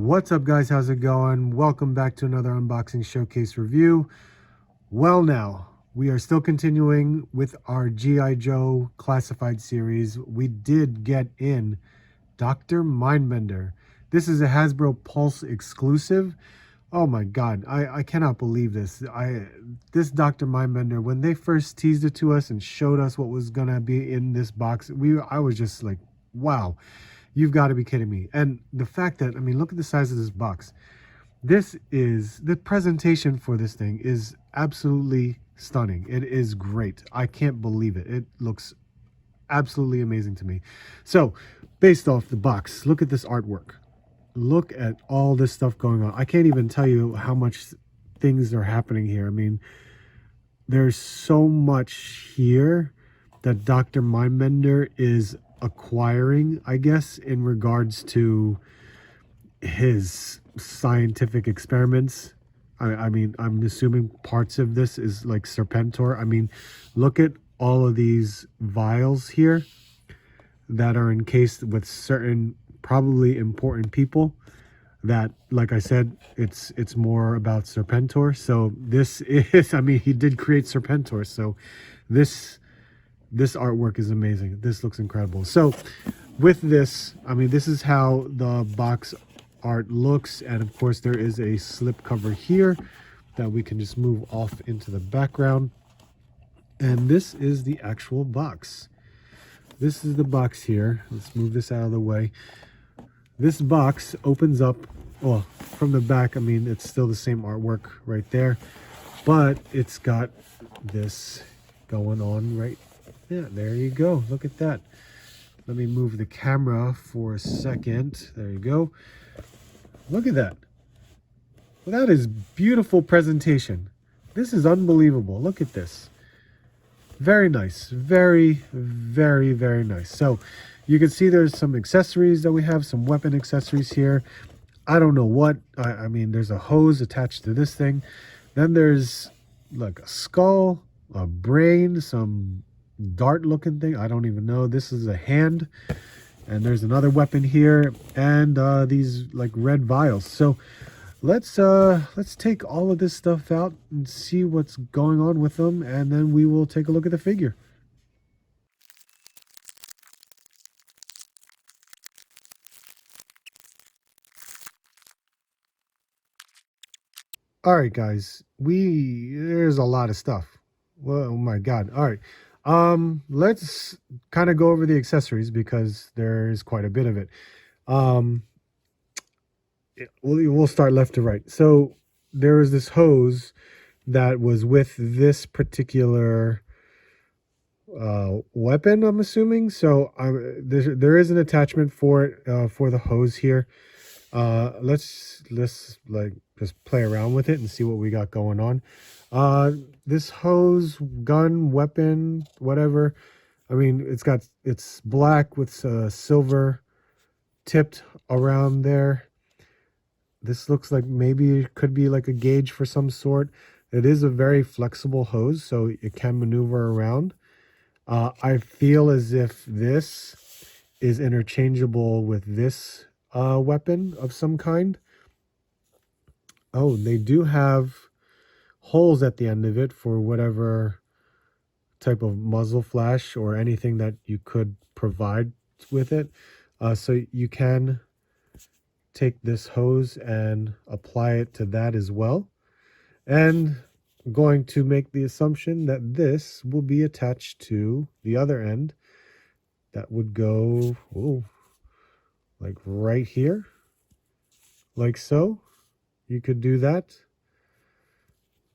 What's up, guys? How's it going? Welcome back to another unboxing showcase review. Well, now we are still continuing with our G.I. Joe classified series. We did get in Dr. Mindbender. This is a Hasbropulse exclusive. Oh my god, I cannot believe this. This Dr. Mindbender, when they first teased it to us and showed us what was gonna be in this box, I was just like, wow. You've got to be kidding me. And the fact that, I mean, look at the size of this box. The presentation for this thing is absolutely stunning. It is great. I can't believe it. It looks absolutely amazing to me. So, based off the box, look at this artwork. Look at all this stuff going on. I can't even tell you how much things are happening here. I mean, there's so much here that Dr. Mindbender is acquiring, I guess, in regards to his scientific experiments. I mean, I'm assuming parts of this is like Serpentor. I mean, look at all of these vials here that are encased with certain probably important people that, like I said, it's more about Serpentor. So this is, I mean, he did create Serpentor, so this artwork is amazing. This looks incredible. So with this, I mean, this is how the box art looks. And of course, there is a slip cover here that we can just move off into the background. And this is the actual box. This is the box here. Let's move this out of the way. This box opens up, well, from the back. I mean, it's still the same artwork right there, but it's got this going on right. Yeah, there you go. Look at that. Let me move the camera for a second. There you go. Look at that. Well, that is beautiful presentation. This is unbelievable. Look at this. Very nice. Very, very, very nice. So you can see there's some accessories that we have, some weapon accessories here. I don't know what. I mean, there's a hose attached to this thing. Then there's like a skull, a brain, some dart looking thing. I don't even know. This is a hand, and there's another weapon here, and these like red vials. So let's take all of this stuff out and see what's going on with them, and then we will take a look at the figure. All right, guys, there's a lot of stuff. Well, oh my god. All right, let's kind of go over the accessories because there's quite a bit of it. We'll start left to right. So there is this hose that was with this particular weapon, I'm assuming. So there is an attachment for it, for the hose here. Let's like just play around with it and see what we got going on. This hose, gun, weapon, whatever, I mean, it's black with silver tipped around there. This looks like maybe it could be like a gauge for some sort. It is a very flexible hose, so it can maneuver around. I feel as if this is interchangeable with this weapon of some kind. Oh, they do have holes at the end of it for whatever type of muzzle flash or anything that you could provide with it. So you can take this hose and apply it to that as well. And I'm going to make the assumption that this will be attached to the other end. That would go, oh, like right here, like so. You could do that.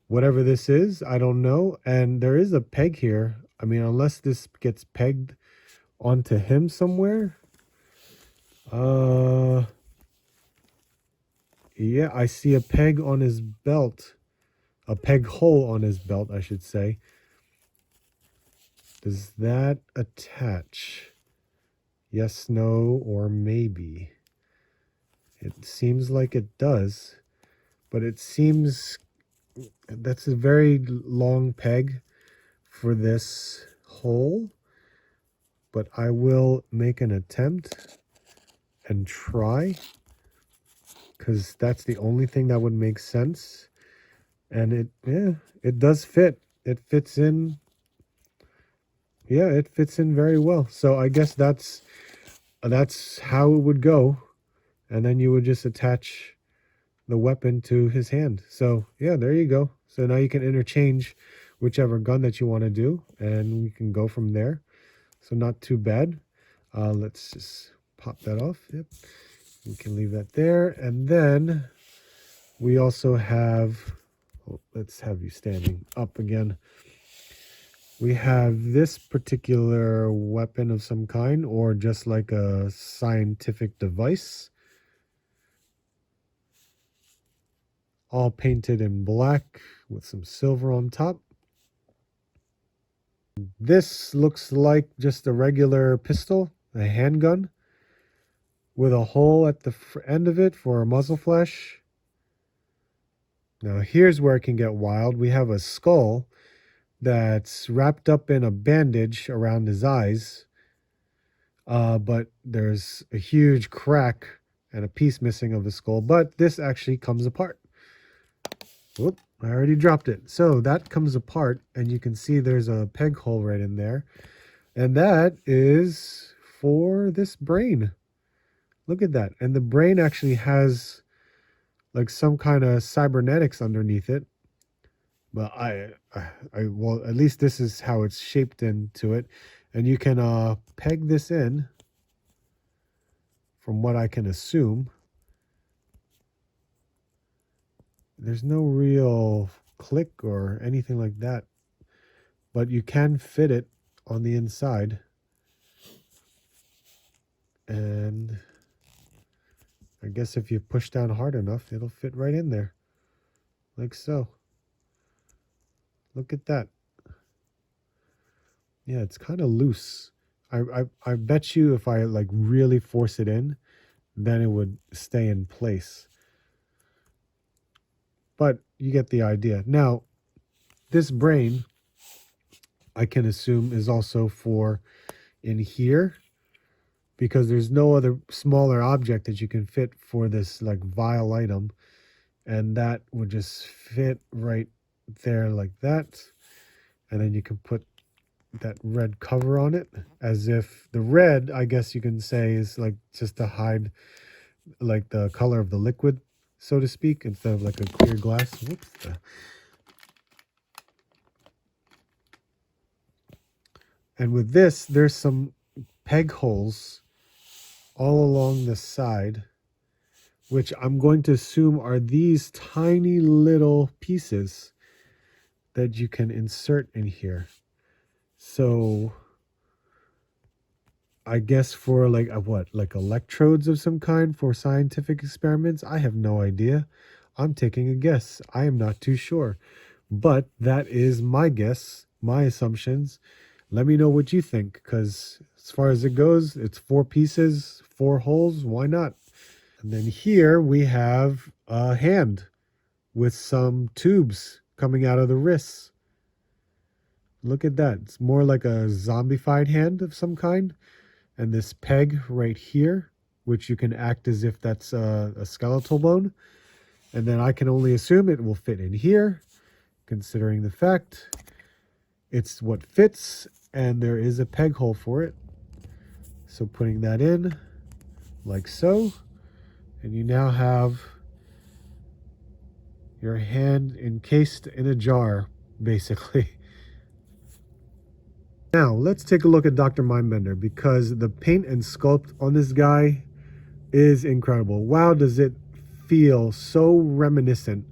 Whatever this is, I don't know. And there is a peg here. I mean, unless this gets pegged onto him somewhere. Yeah, I see a peg on his belt. A peg hole on his belt, I should say. Does that attach? Yes, no, or maybe. It seems like it does, but it seems that's a very long peg for this hole. But I will make an attempt and try. because that's the only thing that would make sense. And it does fit. It fits in. Yeah, it fits in very well. So I guess that's how it would go. And then you would just attach the weapon to his hand. So yeah, there you go. So now you can interchange whichever gun that you want to do, and we can go from there. So not too bad. Let's just pop that off. Yep, we can leave that there. And then we also have, let's have you standing up again. We have this particular weapon of some kind, or just like a scientific device, all painted in black with some silver on top. This looks like just a regular pistol, a handgun, with a hole at the end of it for a muzzle flash. Now here's where it can get wild. We have a skull that's wrapped up in a bandage around his eyes, but there's a huge crack and a piece missing of the skull, but this actually comes apart. Whoop, I already dropped it. So that comes apart, and you can see there's a peg hole right in there, and that is for this brain. Look at that. And the brain actually has like some kind of cybernetics underneath it. But well, at least this is how it's shaped into it. And you can peg this in, from what I can assume. There's no real click or anything like that, but you can fit it on the inside. And I guess if you push down hard enough, it'll fit right in there, like so. Look at that. Yeah, it's kind of loose. I bet you if I like really force it in, then it would stay in place. But you get the idea. Now, this brain, I can assume, is also for in here, because there's no other smaller object that you can fit for this like vial item, and that would just fit right there like that. And then you can put that red cover on it, as if the red, I guess you can say, is like just to hide like the color of the liquid, so to speak, instead of like a clear glass. Whoops. And with this, there's some peg holes all along the side, which I'm going to assume are these tiny little pieces that you can insert in here. So I guess for like what, like electrodes of some kind for scientific experiments? I have no idea. I'm taking a guess. I am not too sure. But that is my guess, my assumptions. Let me know what you think, because as far as it goes, it's 4 pieces, 4 holes. Why not? And then here we have a hand with some tubes coming out of the wrists. Look at that. It's more like a zombified hand of some kind. And this peg right here, which you can act as if that's a skeletal bone. And then I can only assume it will fit in here, considering the fact it's what fits, and there is a peg hole for it. So putting that in like so, and you now have your hand encased in a jar, basically. Now, let's take a look at Dr. Mindbender, because the paint and sculpt on this guy is incredible. Wow, does it feel so reminiscent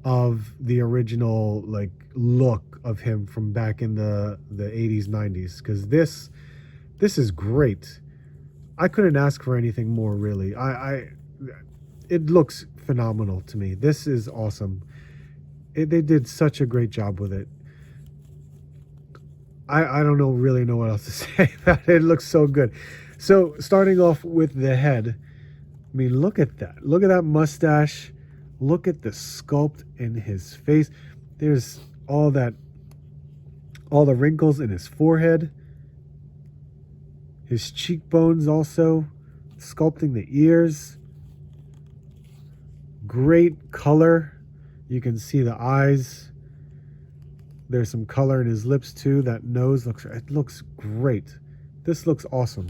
of the original like look of him from back in the 80s, 90s, because this is great. I couldn't ask for anything more, really. It looks phenomenal to me. This is awesome. They did such a great job with it. I don't really know what else to say about it. It looks so good. So starting off with the head, I mean, look at that. Look at that mustache. Look at the sculpt in his face. There's all the wrinkles in his forehead. His cheekbones also, sculpting the ears. great color. You can see the eyes. There's some color in his lips too. That nose looks great. This looks awesome.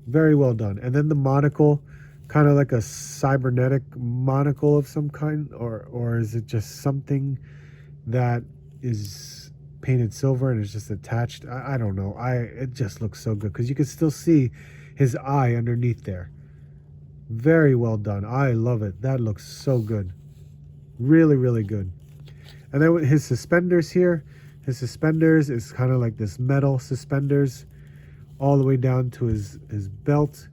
Very well done. And then the monocle, kind of like a cybernetic monocle of some kind, or is it just something that is painted silver and is just attached? I don't know. It just looks so good because you can still see his eye underneath there. Very well done. I love it. That looks so good. Really, really good. And then with his suspenders here, his suspenders is kind of like this metal suspenders all the way down to his belt.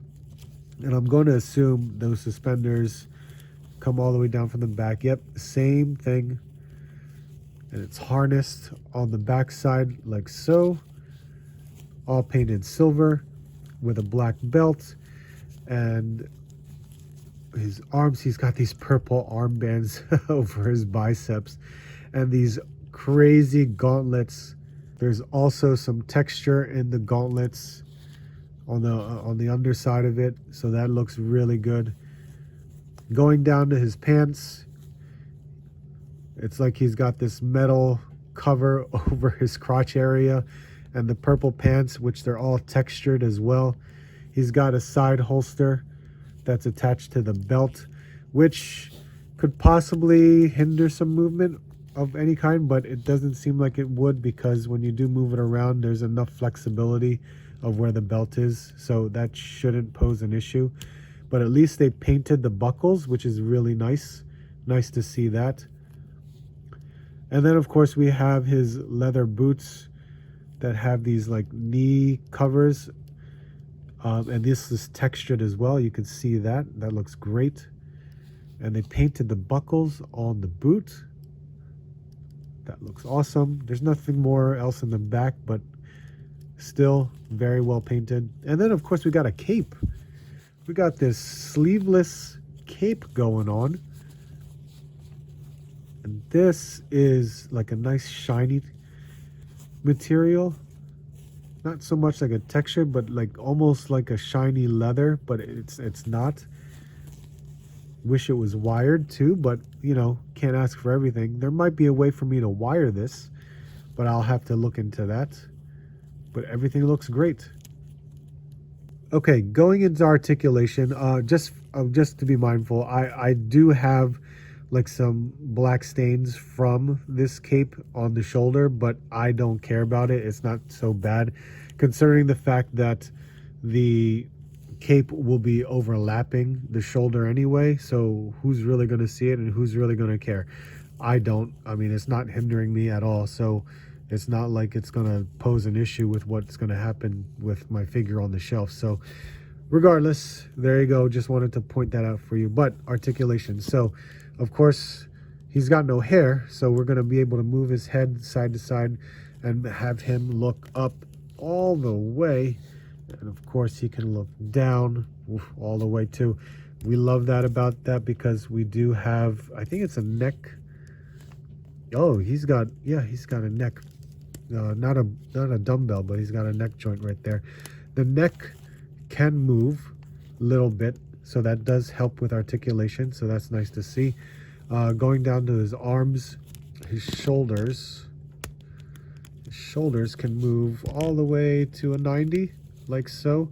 And I'm going to assume those suspenders come all the way down from the back. Yep, same thing. And it's harnessed on the back side like so. All painted silver with a black belt. And his arms, he's got these purple armbands over his biceps. And these crazy gauntlets. There's also some texture in the gauntlets on the underside of it, so that looks really good. Going down to his pants, it's like he's got this metal cover over his crotch area, and the purple pants, which they're all textured as well. He's got a side holster that's attached to the belt, which could possibly hinder some movement of any kind, but it doesn't seem like it would, because when you do move it around, there's enough flexibility of where the belt is, so that shouldn't pose an issue. But at least they painted the buckles, which is really nice to see that. And then of course we have his leather boots that have these like knee covers, and this is textured as well. You can see that looks great. And they painted the buckles on the boot. That looks awesome. There's nothing more else in the back, but still very well painted. And then of course we got a cape. We got this sleeveless cape going on. And this is like a nice shiny material. Not so much like a texture, but like almost like a shiny leather, but it's not. Wish it was wired too, but you know, can't ask for everything. There might be a way for me to wire this, but I'll have to look into that. But everything looks great. Okay, going into articulation, just to be mindful, I do have like some black stains from this cape on the shoulder, but I don't care about it. It's not so bad, considering the fact that the cape will be overlapping the shoulder anyway, so who's really going to see it and who's really going to care? I don't. I mean, it's not hindering me at all, so it's not like it's going to pose an issue with what's going to happen with my figure on the shelf. So regardless, there you go. Just wanted to point that out for you. But articulation, so of course he's got no hair, so we're going to be able to move his head side to side and have him look up all the way. And of course he can look down all the way too. We love that about that, because we do have, I think it's a neck. Oh, he's got a neck. Not a dumbbell, but he's got a neck joint right there. The neck can move a little bit, so that does help with articulation, so that's nice to see. Going down to his arms, his shoulders can move all the way to a 90. Like so.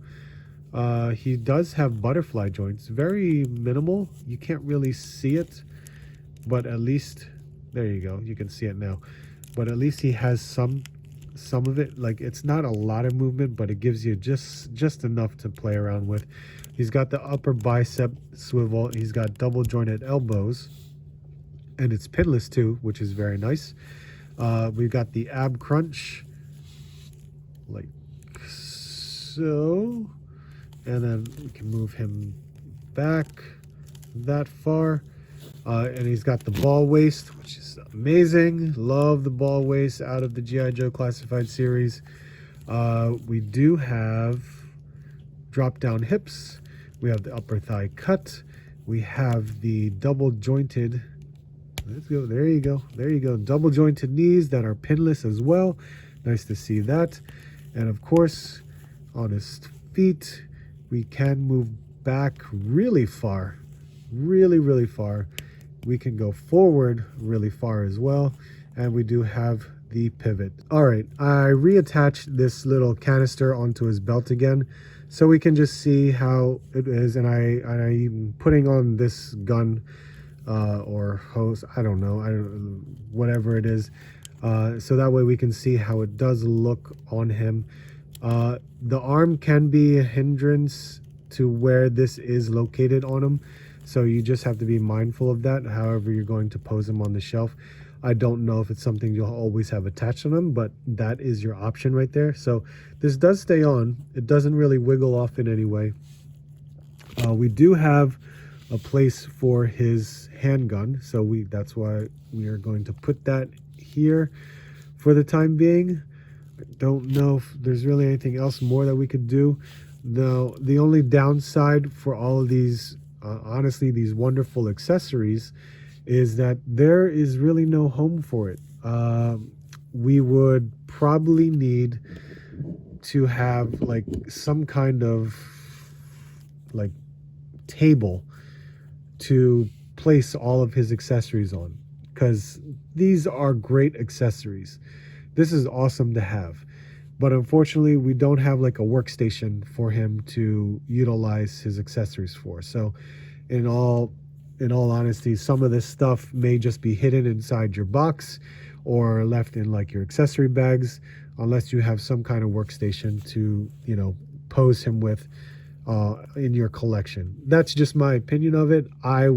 He does have butterfly joints, very minimal. You can't really see it, but at least there you go, you can see it now. But at least he has some of it. Like, it's not a lot of movement, but it gives you just enough to play around with. He's got the upper bicep swivel. He's got double jointed elbows, and it's pinless too, which is very nice. We've got the ab crunch, like so, and then we can move him back that far, and he's got the ball waist, which is amazing. Love the ball waist out of the G.I. Joe Classified series. We do have drop down hips, we have the upper thigh cut, we have the double jointed, let's go, there you go, double jointed knees that are pinless as well. Nice to see that. And of course on his feet, we can move back really far really, really far. We can go forward really far as well. And we do have the pivot. All right, I reattached this little canister onto his belt again, so we can just see how it is. And I'm putting on this gun or hose, I don't know, whatever it is, so that way we can see how it does look on him. The arm can be a hindrance to where this is located on him, so you just have to be mindful of that however you're going to pose him on the shelf. I don't know if it's something you'll always have attached on them, but that is your option right there. So this does stay on. It doesn't really wiggle off in any way. We do have a place for his handgun, so that's why we are going to put that here for the time being. I don't know if there's really anything else more that we could do. The only downside for all of these, honestly, these wonderful accessories, is that there is really no home for it. We would probably need to have like some kind of like table to place all of his accessories on, because these are great accessories. This is awesome to have, but unfortunately we don't have like a workstation for him to utilize his accessories for. So in all honesty, some of this stuff may just be hidden inside your box or left in like your accessory bags, unless you have some kind of workstation to, you know, pose him with in your collection. That's just my opinion of it. I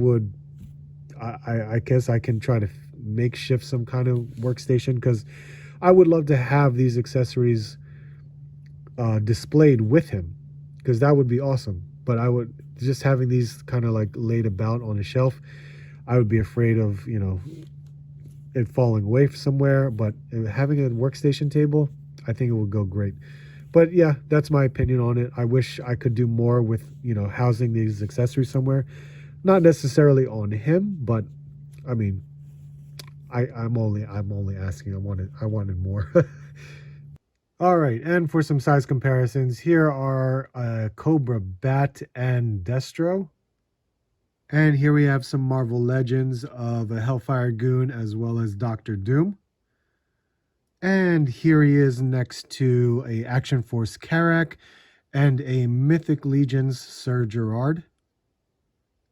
guess I can try to makeshift some kind of workstation, because I would love to have these accessories displayed with him, because that would be awesome. But I would just having these kind of like laid about on a shelf, I would be afraid of, you know, it falling away somewhere. But having a workstation table, I think it would go great. But yeah, that's my opinion on it. I wish I could do more with, you know, housing these accessories somewhere, not necessarily on him, but I mean, I'm only asking. I wanted more. All right, and for some size comparisons, here are Cobra Bat and Destro. And here we have some Marvel Legends of a Hellfire Goon as well as Doctor Doom. And here he is next to a Action Force Karak and a Mythic Legions Sir Gerard.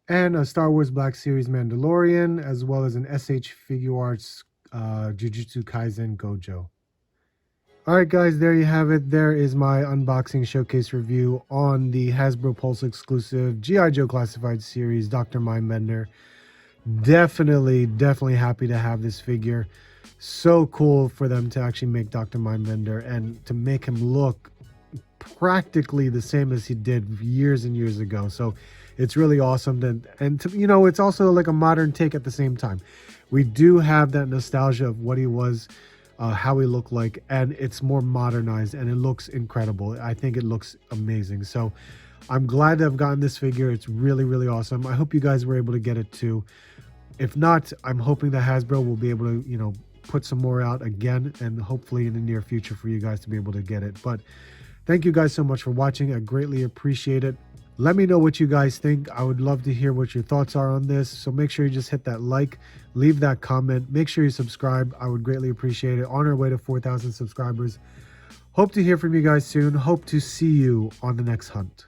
And a Star Wars Black Series Mandalorian, as well as an SH Figure Arts Jujutsu Kaisen Gojo. Alright guys, there you have it. There is my unboxing showcase review on the Hasbropulse exclusive G.I. Joe Classified Series Dr. Mindbender. Definitely happy to have this figure. So cool for them to actually make Dr. Mindbender and to make him look practically the same as he did years and years ago. So it's really awesome. And to, you know, it's also like a modern take at the same time. We do have that nostalgia of what he was, how he looked like, and it's more modernized and it looks incredible. I think it looks amazing. So I'm glad to have gotten this figure. It's really awesome. I hope you guys were able to get it too. If not, I'm hoping that Hasbro will be able to, you know, put some more out again, and hopefully in the near future for you guys to be able to get it. But thank you guys so much for watching. I greatly appreciate it. Let me know what you guys think. I would love to hear what your thoughts are on this. So make sure you just hit that like, leave that comment, make sure you subscribe. I would greatly appreciate it. On our way to 4,000 subscribers. Hope to hear from you guys soon. Hope to see you on the next hunt.